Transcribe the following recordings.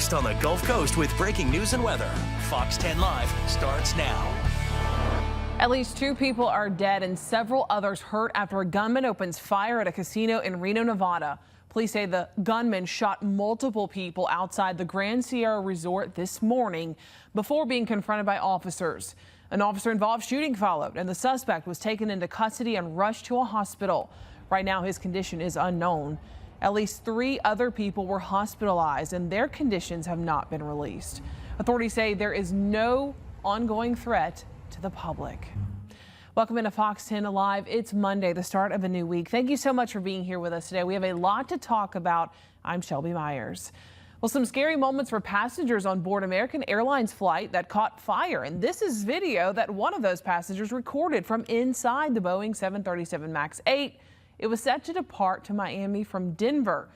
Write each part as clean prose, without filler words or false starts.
next on the Gulf Coast with breaking news and weather. Fox 10 Live starts now. At least 2 people are dead and several others hurt after a gunman opens fire at a casino in Reno, Nevada. Police say the gunman shot multiple people outside the Grand Sierra Resort this morning before being confronted by officers. An officer-involved shooting followed, and the suspect was taken into custody and rushed to a hospital. Right now, his condition is unknown. At least 3 other people were hospitalized, and their conditions have not been released. Authorities say there is no ongoing threat to the public. Welcome into Fox 10 Live. It's Monday, the start of a new week. Thank you so much for being here with us today. We have a lot to talk about. I'm Shelby Myers. Well, some scary moments for passengers on board American Airlines flight that caught fire. And this is video that one of those passengers recorded from inside the Boeing 737 MAX 8. It was set to depart to Miami from Denver.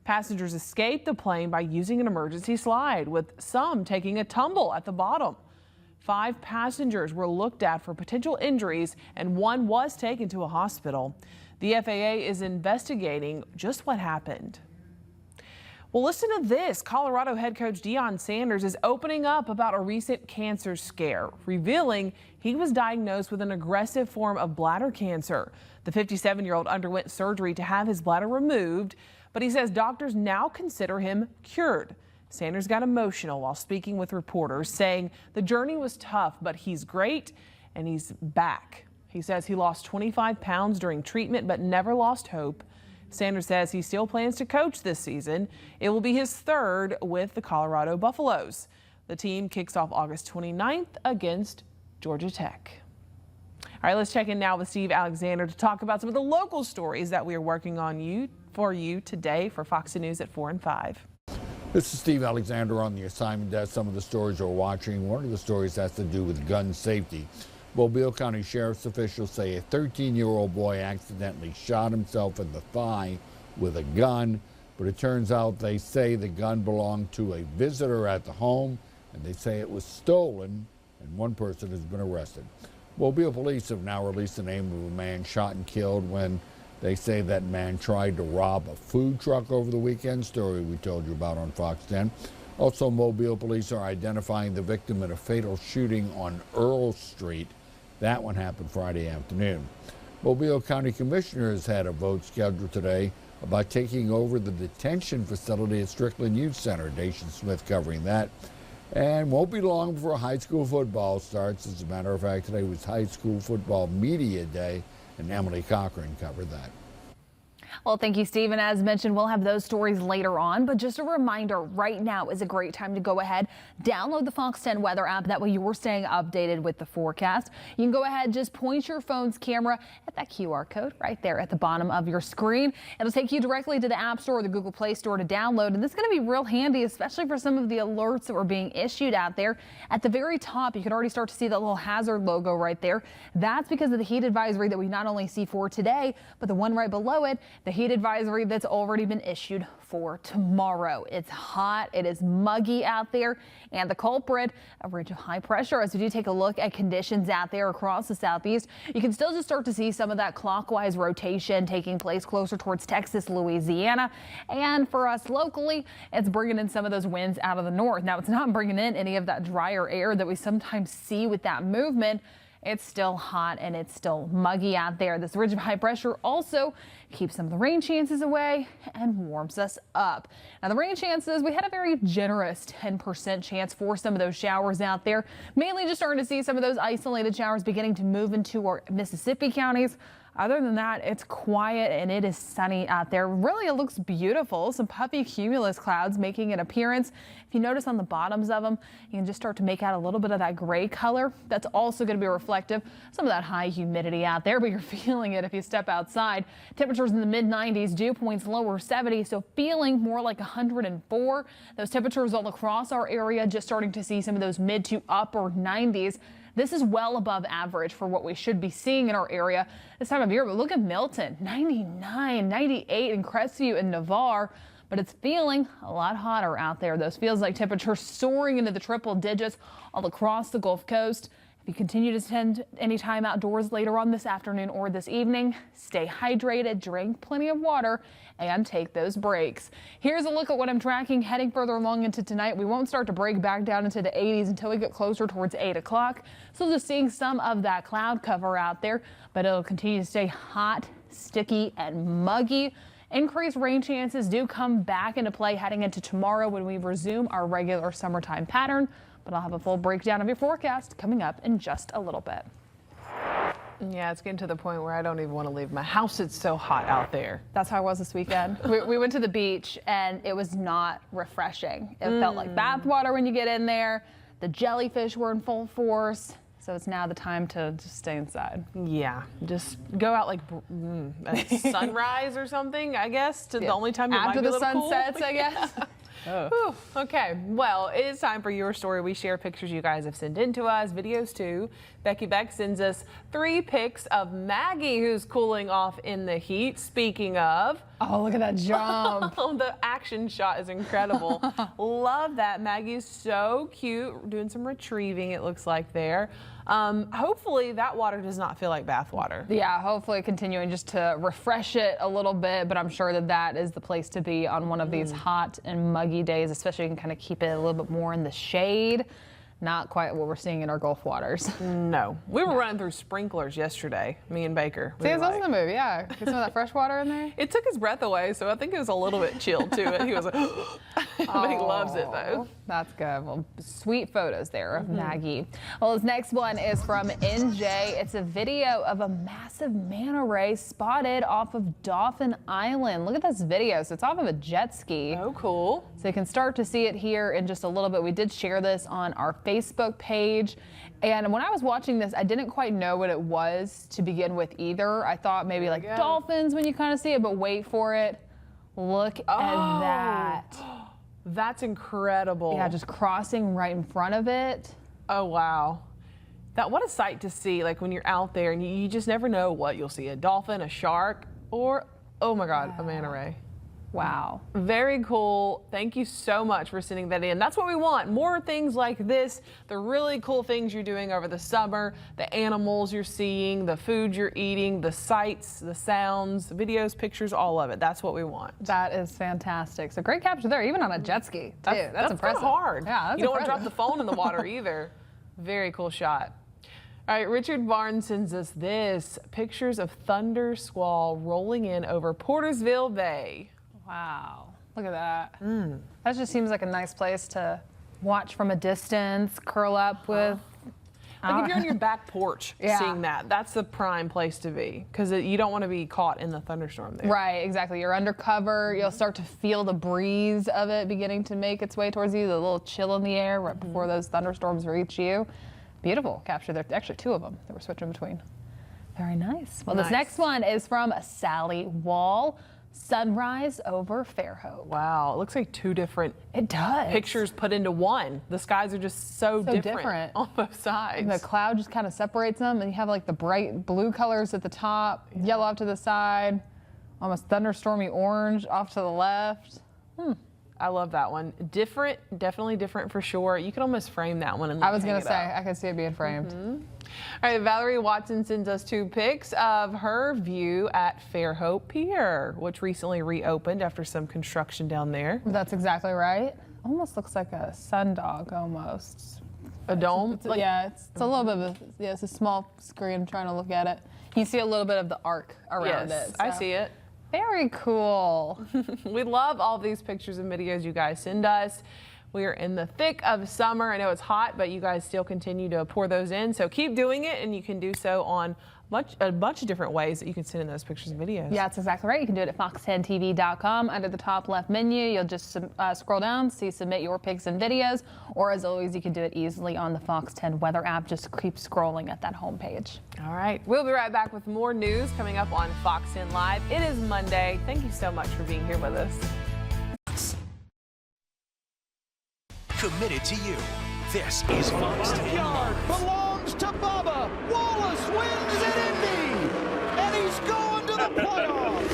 Passengers escaped the plane by using an emergency slide, with some taking a tumble at the bottom. 5 passengers were looked at for potential injuries, and 1 was taken to a hospital. The FAA is investigating just what happened. Well, listen to this. Colorado head coach Deion Sanders is opening up about a recent cancer scare, revealing he was diagnosed with an aggressive form of bladder cancer. The 57-year-old underwent surgery to have his bladder removed, but he says doctors now consider him cured. Sanders got emotional while speaking with reporters, saying the journey was tough, but he's great and he's back. He says he lost 25 pounds during treatment, but never lost hope. Sanders says he still plans to coach this season. It will be his 3rd with the Colorado Buffaloes. The team kicks off August 29th against Georgia Tech. All right, let's check in now with Steve Alexander to talk about some of the local stories that we are working on for you today for Fox News at 4 and 5. This is Steve Alexander on the assignment desk. Some of the stories we're watching. One of the stories has to do with gun safety. Mobile County Sheriff's officials say a 13-year-old boy accidentally shot himself in the thigh with a gun, but it turns out they say the gun belonged to a visitor at the home, and they say it was stolen, and 1 person has been arrested. Mobile police have now released the name of a man shot and killed when they say that man tried to rob a food truck over the weekend, story we told you about on Fox 10. Also, Mobile police are identifying the victim in a fatal shooting on Earl Street. That one happened Friday afternoon. Mobile County Commissioners had a vote scheduled today about taking over the detention facility at Strickland Youth Center. Dacian Smith covering that. And won't be long before high school football starts. As a matter of fact, today was High School Football Media Day, and Emily Cochran covered that. Well, thank you, Steve. And as mentioned, we'll have those stories later on. But just a reminder, right now is a great time to go ahead, download the Fox 10 weather app. That way you're staying updated with the forecast. You can go ahead, just point your phone's camera at that QR code right there at the bottom of your screen. It'll take you directly to the App Store or the Google Play Store to download. And this is going to be real handy, especially for some of the alerts that were being issued out there. At the very top, you can already start to see that little hazard logo right there. That's because of the heat advisory that we not only see for today, but the one right below it, the heat advisory that's already been issued for tomorrow. It's hot, it is muggy out there, and the culprit, a ridge of high pressure. As we do take a look at conditions out there across the southeast, you can still just start to see some of that clockwise rotation taking place closer towards Texas, Louisiana. And for us locally, it's bringing in some of those winds out of the north. Now, it's not bringing in any of that drier air that we sometimes see with that movement. It's still hot and it's still muggy out there. This ridge of high pressure also keeps some of the rain chances away and warms us up. Now, the rain chances, we had a very generous 10% chance for some of those showers out there. Mainly just starting to see some of those isolated showers beginning to move into our Mississippi counties. Other than that, it's quiet and it is sunny out there. Really, it looks beautiful. Some puffy cumulus clouds making an appearance. If you notice on the bottoms of them, you can just start to make out a little bit of that gray color. That's also going to be reflective. Some of that high humidity out there, but you're feeling it if you step outside. Temperatures in the mid-90s, dew points lower 70, so feeling more like 104. Those temperatures all across our area, just starting to see some of those mid to upper 90s. This is well above average for what we should be seeing in our area this time of year. But look at Milton, 99, 98 in Crestview and Navarre. But it's feeling a lot hotter out there. Those feels like temperatures soaring into the triple digits all across the Gulf Coast. If you continue to spend any time outdoors later on this afternoon or this evening, stay hydrated, drink plenty of water, and take those breaks. Here's a look at what I'm tracking heading further along into tonight. We won't start to break back down into the 80s until we get closer towards 8 o'clock. So just seeing some of that cloud cover out there, but it'll continue to stay hot, sticky, and muggy. Increased rain chances do come back into play heading into tomorrow when we resume our regular summertime pattern. But I'll have a full breakdown of your forecast coming up in just a little bit. Yeah, it's getting to the point where I don't even want to leave my house. It's so hot out there. That's how I was this weekend. we went to the beach and it was not refreshing. It felt like bath water when you get in there. The jellyfish were in full force. So it's now the time to just stay inside. Yeah, just go out like at sunrise or something, I guess. The only time it after might be the a little sun sets, cool. I guess. Whew, okay, well, it is time for your story. We share pictures you guys have sent in to us, videos too. Becky Beck sends us 3 pics of Maggie, who's cooling off in the heat. Speaking of, Oh, look at that jump. the action shot is incredible. Love that. Maggie's so cute, doing some retrieving, it looks like there. Hopefully that water does not feel like bath water. Yeah, hopefully continuing just to refresh it a little bit, but I'm sure that that is the place to be on one of these hot and muggy days, especially you can kind of keep it a little bit more in the shade. Not quite what we're seeing in our Gulf waters. No, we were running through sprinklers yesterday, me and Baker. See, it's also the move, yeah. Get some of that fresh water in there. It took his breath away, so I think it was a little bit chilled to it. He was like, but he loves it though. That's good. Well, sweet photos there of Maggie. Well, this next one is from NJ. It's a video of a massive manta ray spotted off of Dauphin Island. Look at this video. So it's off of a jet ski. Oh, cool. So you can start to see it here in just a little bit. We did share this on our Facebook page. And when I was watching this, I didn't quite know what it was to begin with either. I thought maybe like dolphins when you kind of see it, but wait for it. Look at that. That's incredible. Yeah, just crossing right in front of it. Oh, wow. What a sight to see, like when you're out there and you just never know what you'll see. A dolphin, a shark, or, oh my God, a manta ray. Wow. Very cool. Thank you so much for sending that in. That's what we want. More things like this, the really cool things you're doing over the summer, the animals you're seeing, the food you're eating, the sights, the sounds, videos, pictures, all of it. That's what we want. That is fantastic. So great capture there, even on a jet ski. That's impressive. Kind of hard. Yeah, that's you don't want to impressive. drop the phone in the water either. Very cool shot. All right, Richard Barnes sends us this. Pictures of thunder squall rolling in over Portersville Bay. Wow, look at that. That just seems like a nice place to watch from a distance, curl up with. Like if you're on your back porch seeing that, that's the prime place to be because you don't want to be caught in the thunderstorm there. Right, exactly. You're undercover. You'll start to feel the breeze of it beginning to make its way towards you, the little chill in the air right before those thunderstorms reach you. Beautiful capture there. Actually, 2 of them that we're switching between. Very nice. Well, this next one is from Sally Wall. Sunrise over Fairhope. Wow, it looks like 2 different pictures put into one. The skies are just so different on both sides. And the cloud just kind of separates them, and you have like the bright blue colors at the top, yellow off to the side, almost thunderstormy orange off to the left. I love that one. Different, definitely different for sure. You could almost frame that one. And I was going to say, I could see it being framed. All right, Valerie Watson sends us 2 pics of her view at Fairhope Pier, which recently reopened after some construction down there. That's exactly right. Almost looks like a sundog almost. A dome? It's a little bit of it's a small screen. I'm trying to look at it. You see a little bit of the arc around it. So. I see it. Very cool. We love all these pictures and videos you guys send us. We are in the thick of summer. I know it's hot, but you guys still continue to pour those in. So keep doing it, and you can do so on a bunch of different ways that you can send in those pictures and videos. Yeah, that's exactly right. You can do it at fox10tv.com. Under the top left menu, you'll just scroll down, see submit your pics and videos, or as always, you can do it easily on the Fox 10 weather app. Just keep scrolling at that homepage. All right, we'll be right back with more news coming up on Fox 10 Live. It is Monday. Thank you so much for being here with us. Committed to you. This is Fox 10 Live. Belongs to Bubba. Wallace wins at Indy, and he's going to the playoffs.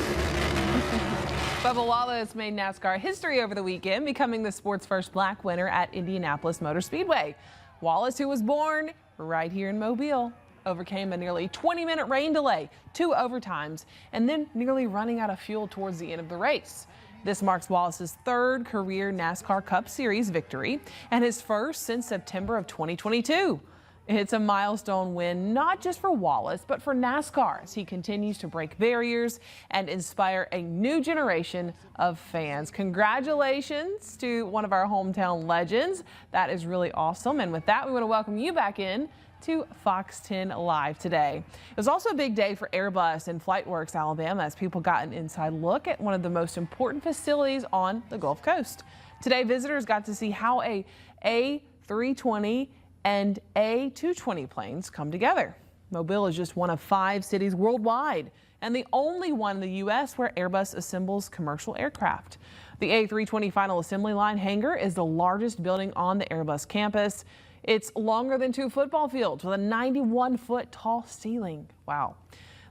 Bubba Wallace made NASCAR history over the weekend, becoming the sport's first black winner at Indianapolis Motor Speedway. Wallace, who was born right here in Mobile, overcame a nearly 20-minute rain delay, 2 overtimes, and then nearly running out of fuel towards the end of the race. This marks Wallace's 3rd career NASCAR Cup Series victory and his first since September of 2022. It's a milestone win not just for Wallace, but for NASCAR as he continues to break barriers and inspire a new generation of fans. Congratulations to one of our hometown legends. That is really awesome. And with that, we want to welcome you back in to Fox 10 Live today. It was also a big day for Airbus and FlightWorks Alabama as people got an inside look at one of the most important facilities on the Gulf Coast. Today, visitors got to see how a A320 and A220 planes come together. Mobile is just one of 5 cities worldwide and the only one in the U.S. where Airbus assembles commercial aircraft. The A320 final assembly line hangar is the largest building on the Airbus campus. It's longer than 2 football fields with a 91-foot tall ceiling. Wow.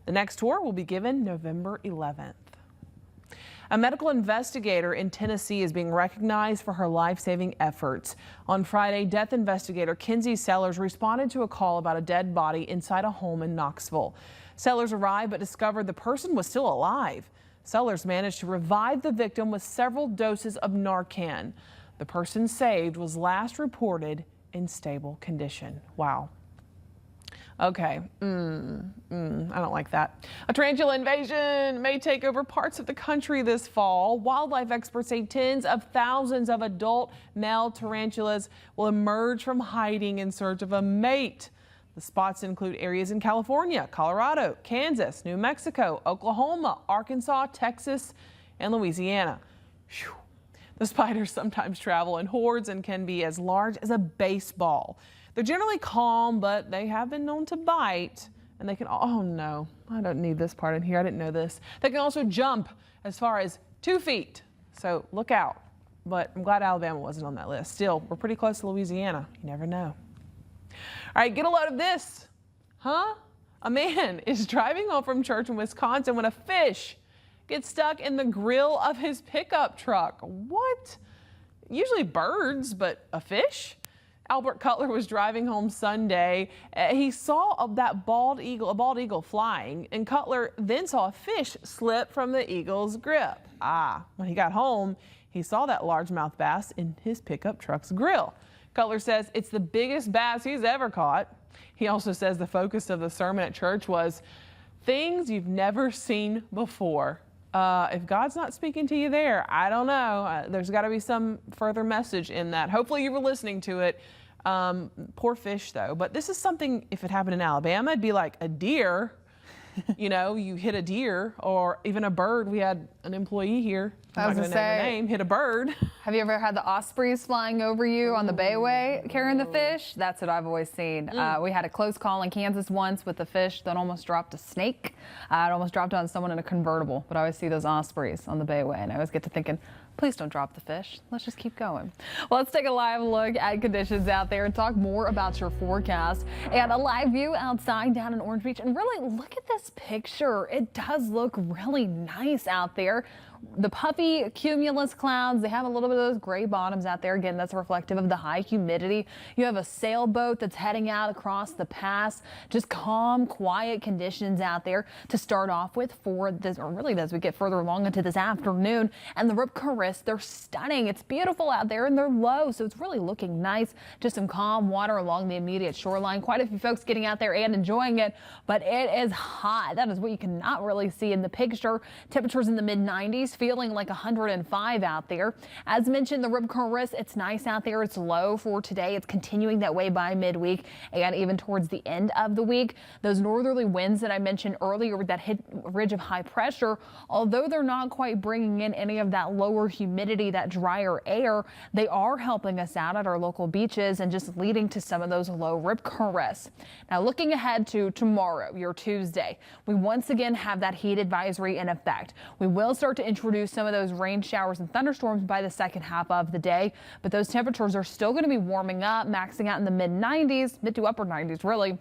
The next tour will be given November 11th. A medical investigator in Tennessee is being recognized for her life-saving efforts. On Friday, death investigator Kinsey Sellers responded to a call about a dead body inside a home in Knoxville. Sellers arrived but discovered the person was still alive. Sellers managed to revive the victim with several doses of Narcan. The person saved was last reported in stable condition. Wow. Okay, I don't like that. A tarantula invasion may take over parts of the country this fall. Wildlife experts say tens of thousands of adult male tarantulas will emerge from hiding in search of a mate. The spots include areas in California, Colorado, Kansas, New Mexico, Oklahoma, Arkansas, Texas, and Louisiana. Whew. The spiders sometimes travel in hordes and can be as large as a baseball. They're generally calm, but they have been known to bite, and they can, oh no, I don't need this part in here. I didn't know this. They can also jump as far as 2 feet, so look out. But I'm glad Alabama wasn't on that list. Still, we're pretty close to Louisiana. You never know. All right, get a load of this. Huh? A man is driving home from church in Wisconsin when a fish gets stuck in the grill of his pickup truck. What? Usually birds, but a fish? Albert Cutler was driving home Sunday. He saw a bald eagle flying, and Cutler then saw a fish slip from the eagle's grip. When he got home, he saw that largemouth bass in his pickup truck's grill. Cutler says it's the biggest bass he's ever caught. He also says the focus of the sermon at church was things you've never seen before. If God's not speaking to you there, I don't know. There's got to be some further message in that. Hopefully you were listening to it. Poor fish, though. But this is something, if it happened in Alabama, it'd be like a deer. You know, you hit a deer or even a bird. We had an employee here, I'm not going to name her name, hit a bird. Have you ever had the ospreys flying over you on the Bayway carrying the fish? That's what I've always seen. We had a close call in Kansas once with a fish that almost dropped a snake. It almost dropped on someone in a convertible, but I always see those ospreys on the Bayway, and I always get to thinking, please don't drop the fish. Let's just keep going. Well, let's take a live look at conditions out there and talk more about your forecast and a live view outside down in Orange Beach. And really look at this picture. It does look really nice out there. The puffy cumulus clouds, they have a little bit of those gray bottoms out there. Again, that's reflective of the high humidity. You have a sailboat that's heading out across the pass. Just calm, quiet conditions out there to start off with for this, or really as we get further along into this afternoon. And the Rip Current, they're stunning. It's beautiful out there and they're low, so it's really looking nice. Just some calm water along the immediate shoreline. Quite a few folks getting out there and enjoying it, but it is hot. That is what you cannot really see in the picture. Temperatures in the mid-90s. Feeling like 105 out there. As mentioned, the Rip Current, it's nice out there. It's low for today. It's continuing that way by midweek and even towards the end of the week. Those northerly winds that I mentioned earlier that hit a ridge of high pressure, although they're not quite bringing in any of that lower humidity, that drier air, they are helping us out at our local beaches and just leading to some of those low Rip Currents. Now looking ahead to tomorrow, your Tuesday, we once again have that heat advisory in effect. We will start to introduce some of those rain showers and thunderstorms by the second half of the day, but those temperatures are still going to be warming up, maxing out in the mid 90s, mid to upper 90s really.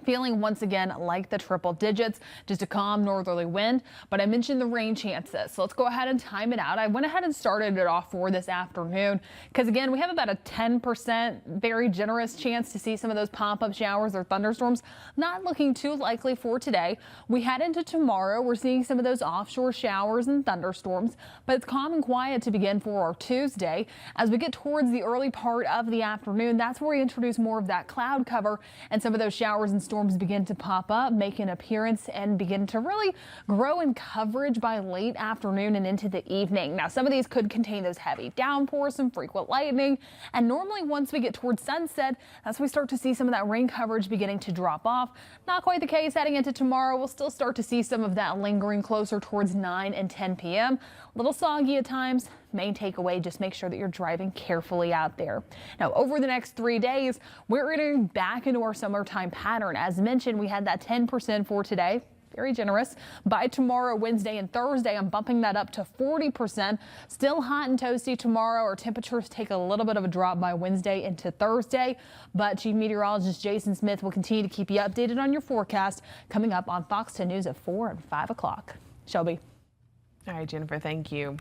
Feeling once again like the triple digits, just a calm northerly wind. But I mentioned the rain chances, so let's go ahead and time it out. I went ahead and started it off for this afternoon because again, we have about a 10% very generous chance to see some of those pop-up showers or thunderstorms. Not looking too likely for today. We head into tomorrow. We're seeing some of those offshore showers and thunderstorms, but it's calm and quiet to begin for our Tuesday. As we get towards the early part of the afternoon, that's where we introduce more of that cloud cover and some of those showers and storms begin to pop up, make an appearance, and begin to really grow in coverage by late afternoon and into the evening. Now, some of these could contain those heavy downpours, some frequent lightning, and normally once we get towards sunset, that's when we start to see some of that rain coverage beginning to drop off. Not quite the case heading into tomorrow. We'll still start to see some of that lingering closer towards 9 and 10 p.m. A little soggy at times. Main takeaway, just make sure that you're driving carefully out there. Now, over the next 3 days, we're getting back into our summertime pattern. As mentioned, we had that 10% for today. Very generous. By tomorrow, Wednesday and Thursday, I'm bumping that up to 40%. Still hot and toasty tomorrow. Our temperatures take a little bit of a drop by Wednesday into Thursday. But Chief Meteorologist Jason Smith will continue to keep you updated on your forecast coming up on Fox 10 News at 4 and 5 o'clock. Shelby. All right, Jennifer, thank you.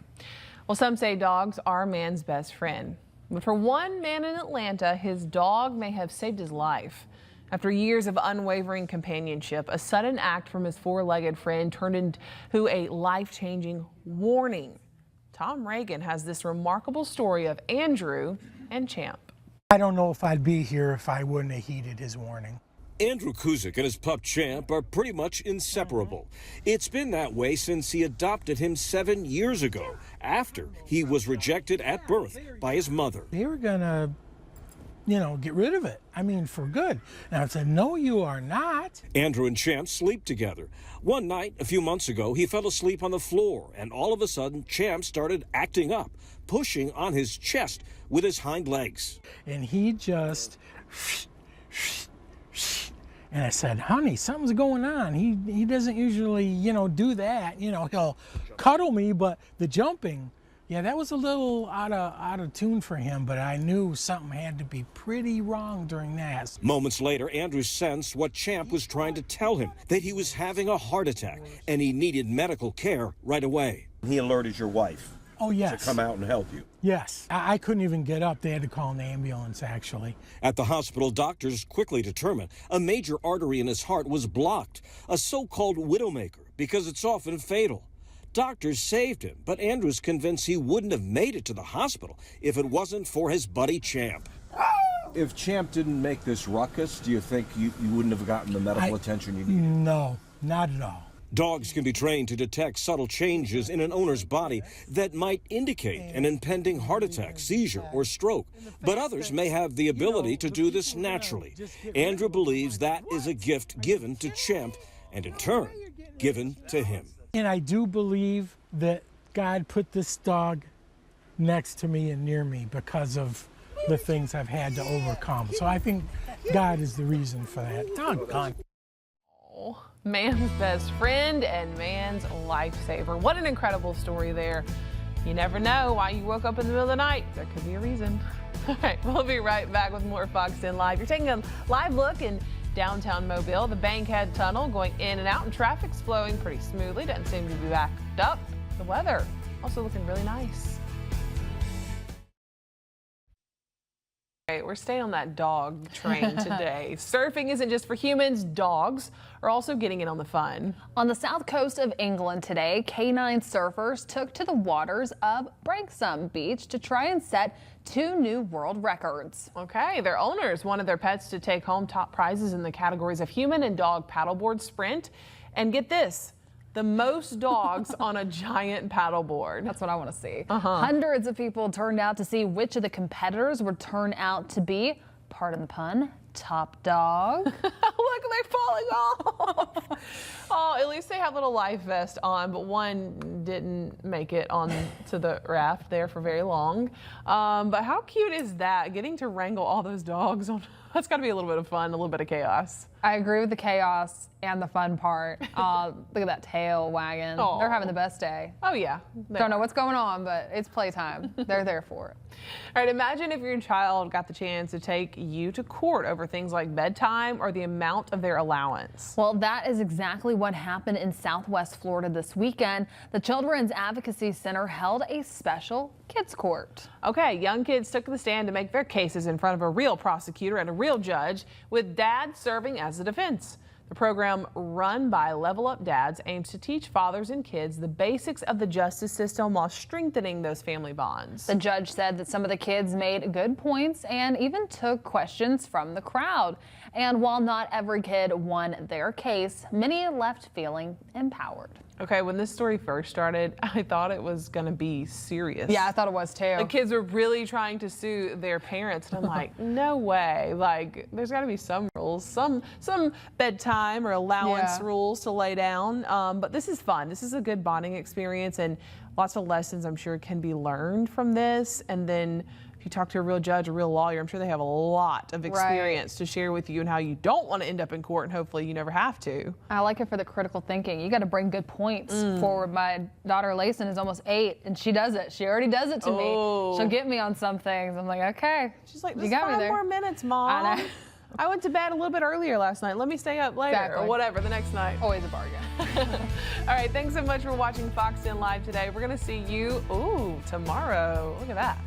Well, some say dogs are man's best friend. But for one man in Atlanta, his dog may have saved his life. After years of unwavering companionship, a sudden act from his four-legged friend turned into a life-changing warning. Tom Reagan has this remarkable story of Andrew and Champ. I don't know if I'd be here if I wouldn't have heeded his warning. Andrew Kuzik and his pup Champ are pretty much inseparable. It's been that way since he adopted him 7 years ago, after he was rejected at birth by his mother. They were gonna, get rid of it. I mean, for good. And I said, no, you are not. Andrew and Champ sleep together. One night, a few months ago, he fell asleep on the floor, and all of a sudden, Champ started acting up, pushing on his chest with his hind legs. And he just... And I said, honey, something's going on. He doesn't usually, do that. He'll cuddle me, but the jumping, yeah, that was a little out of tune for him, but I knew something had to be pretty wrong during that. Moments later, Andrew sensed what Champ was trying to tell him, that he was having a heart attack and he needed medical care right away. He alerted your wife. Oh, yes. To come out and help you. Yes. I couldn't even get up. They had to call an ambulance, actually. At the hospital, doctors quickly determined a major artery in his heart was blocked, a so-called widowmaker, because it's often fatal. Doctors saved him, but Andrew's convinced he wouldn't have made it to the hospital if it wasn't for his buddy Champ. If Champ didn't make this ruckus, do you think you wouldn't have gotten the medical attention you needed? No, not at all. Dogs can be trained to detect subtle changes in an owner's body that might indicate an impending heart attack, seizure, or stroke. But others may have the ability to do this naturally. Andrew believes that is a gift given to Champ and, in turn, given to him. And I do believe that God put this dog next to me and near me because of the things I've had to overcome. So I think God is the reason for that. Doggone. Man's best friend and man's lifesaver. What an incredible story there. You never know why you woke up in the middle of the night. There could be a reason. All right, we'll be right back with more Fox 10 Live. You're taking a live look in downtown Mobile, the Bankhead Tunnel going in and out, and traffic's flowing pretty smoothly. Doesn't seem to be backed up. The weather also looking really nice. We're staying on that dog train today. Surfing isn't just for humans. Dogs are also getting in on the fun. On the south coast of England today, canine surfers took to the waters of Branksome Beach to try and set 2 new world records. Okay, their owners wanted their pets to take home top prizes in the categories of human and dog paddleboard sprint. And get this, the most dogs on a giant paddleboard. That's what I want to see. Hundreds of people turned out to see which of the competitors would turn out to be, pardon the pun, top dog. Look, they're falling off. Oh, at least they have little life vest on, but one didn't make it on to the raft there for very long. But how cute is that? Getting to wrangle all those dogs on. That's got to be a little bit of fun, a little bit of chaos. I agree with the chaos. And the fun part, look at that tail wagging. Aw. They're having the best day. Oh, yeah. Don't know what's going on, but it's playtime. They're there for it. All right, imagine if your child got the chance to take you to court over things like bedtime or the amount of their allowance. Well, that is exactly what happened in Southwest Florida this weekend. The Children's Advocacy Center held a special kids court. Okay, young kids took the stand to make their cases in front of a real prosecutor and a real judge, with dad serving as the defense. The program, run by Level Up Dads, aims to teach fathers and kids the basics of the justice system while strengthening those family bonds. The judge said that some of the kids made good points and even took questions from the crowd. And while not every kid won their case, many left feeling empowered. Okay, when this story first started, I thought it was going to be serious. Yeah, I thought it was too. The kids were really trying to sue their parents, and I'm like, no way. Like, there's got to be some rules, some bedtime or allowance rules to lay down. But this is fun. This is a good bonding experience, and lots of lessons I'm sure can be learned from this. And then if you talk to a real judge, a real lawyer, I'm sure they have a lot of experience to share with you and how you don't want to end up in court, and hopefully you never have to. I like it for the critical thinking. You got to bring good points forward. My daughter Layson is almost 8, and she does it. She already does it to me. She'll get me on some things. I'm like, okay. She's like, you just got me 5 there. more minutes, Mom. I know. I went to bed a little bit earlier last night. Let me stay up later or whatever the next night. Always a bargain. All right, thanks so much for watching Fox 10 Live today. We're going to see you, tomorrow. Look at that.